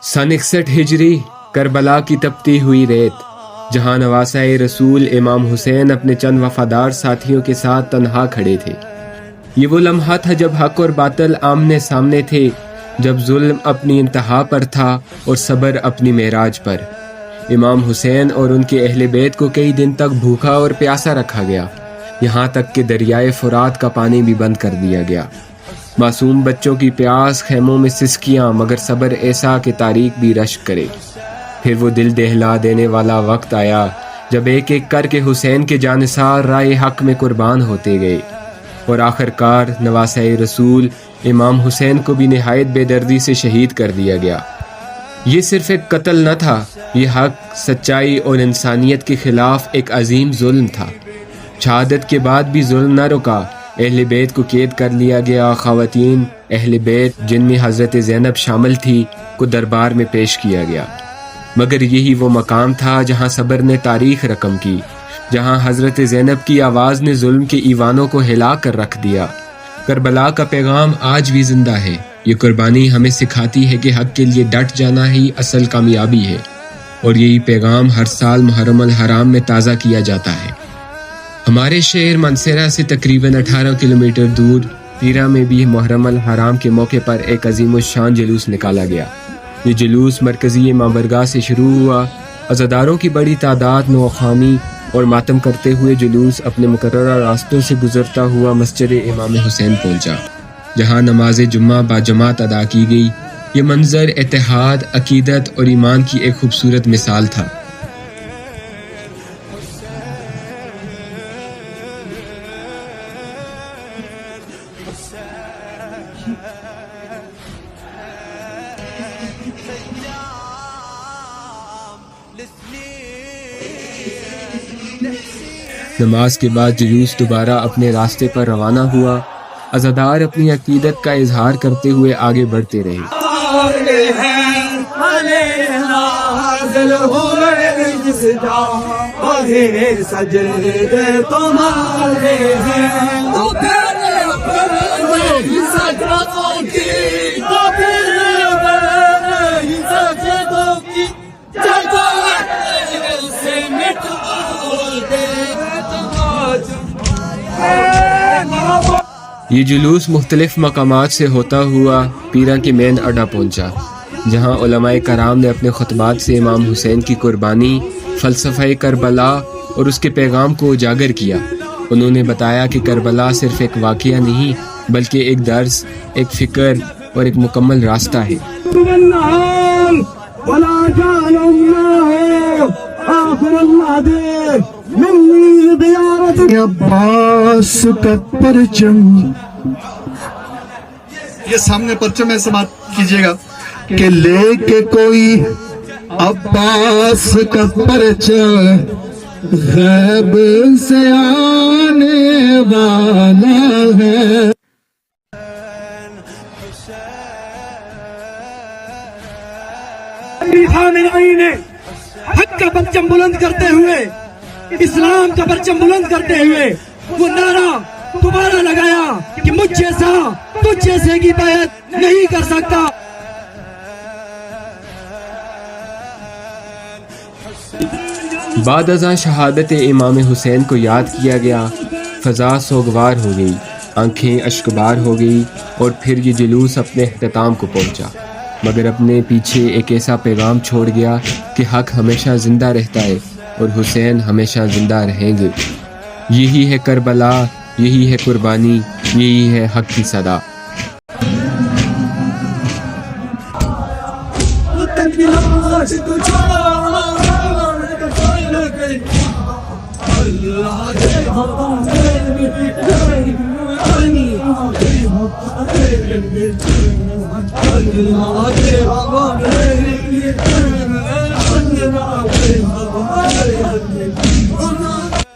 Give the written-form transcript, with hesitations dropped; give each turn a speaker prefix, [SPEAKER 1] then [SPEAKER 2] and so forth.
[SPEAKER 1] सन 61 हिजरी, Karbala की तपती हुई रेत, जहां नवासा रसूल इमाम हुसैन अपने चंद वफादार साथियों के साथ तन्हा खड़े थे। ये वो लम्हा था जब हक और बातिल आमने सामने थे, जब जुल्म अपनी इंतहा पर था और सब्र अपनी मेराज पर। इमाम हुसैन और उनके अहले बैत को कई दिन तक भूखा और प्यासा रखा गया, यहाँ तक कि दरियाए फुरात का पानी भी बंद कर दिया गया। मासूम बच्चों की प्यास, खेमों में सिसकियाँ, मगर सब्र ऐसा कि तारीख भी रश्क करे। फिर वो दिल दहला देने वाला वक्त आया जब एक एक करके हुसैन के जानिसार राय हक में कुर्बान होते गए, और आखिरकार नवासा रसूल इमाम हुसैन को भी निहायत बेदर्दी से शहीद कर दिया गया। ये सिर्फ एक कत्ल न था, ये हक, सच्चाई और इंसानियत के खिलाफ एक अजीम जुल्म था। शहादत के बाद भी जुल्म न रुका, अहले बैत को कैद कर लिया गया। ख़वातीन अहले बैत, जिनमें हज़रत ज़ैनब शामिल थी, को दरबार में पेश किया गया। मगर यही वो मकाम था जहाँ सब्र ने तारीख रकम की, जहाँ हज़रत ज़ैनब की आवाज़ ने जुल्म के ईवानों को हिला कर रख दिया। करबला का पैगाम आज भी जिंदा है। ये कुर्बानी हमें सिखाती है कि हक के लिए डट जाना ही असल कामयाबी है, और यही पैगाम हर साल मुहर्रम अल हराम में ताज़ा किया जाता है। हमारे शहर मनसेरा से तकरीबन 18 किलोमीटर दूर पीरा में भी मुहर्रम अल हराम के मौके पर एक अजीमुश्शान जुलूस निकाला गया। ये जुलूस मरकज़ी इमामबारगाह से शुरू हुआ। अज़ादारों की बड़ी तादाद नौखानी और मातम करते हुए जुलूस अपने मुकर्ररा रास्तों से गुजरता हुआ मस्जिद इमाम हुसैन पहुंचा, जहां नमाज जुम्मा बाजमात अदा की गई। ये मंजर इत्तेहाद, अकीदत और ईमान की एक खूबसूरत मिसाल था। नमाज के बाद जुलूस दोबारा अपने रास्ते पर रवाना हुआ। अज़ादार अपनी अकीदत का इजहार करते हुए आगे बढ़ते रहे। ये जुलूस मुख्तलिफ मकामात से होता हुआ पीरा के मेन अड्डा पहुंचा, जहां उलमाए कराम ने अपने खुतबात से इमाम हुसैन की कुर्बानी, फ़लसफ़े करबला और उसके पैगाम को उजागर किया। उन्होंने बताया कि करबला सिर्फ एक वाक़या नहीं, बल्कि एक दर्स, एक फ़िक्र और एक मुकम्मल रास्ता है।
[SPEAKER 2] अब्बास का परचम, ये सामने परचम है, समाप्त कीजिएगा कि लेके कोई अब्बास का परचम गैब से आने वाला है।
[SPEAKER 3] ने हक का परचम बुलंद करते हुए, इस्लाम का परचम बुलंद करते हुए वो नारा दोबारा लगाया कि मुझ जैसा तुझ जैसे की बैत नहीं कर सकता।
[SPEAKER 1] बाद अज़ां शहादत इमाम हुसैन को याद किया गया। फ़ज़ा सोगवार हो गई, आंखें अश्कबार हो गई, और फिर ये जुलूस अपने इख्तिताम को पहुंचा, मगर अपने पीछे एक ऐसा पैगाम छोड़ गया कि हक हमेशा ज़िंदा रहता है और हुसैन हमेशा ज़िंदा रहेंगे। यही है करबला, यही है कुर्बानी, यही है हक की सदा।
[SPEAKER 3] Allah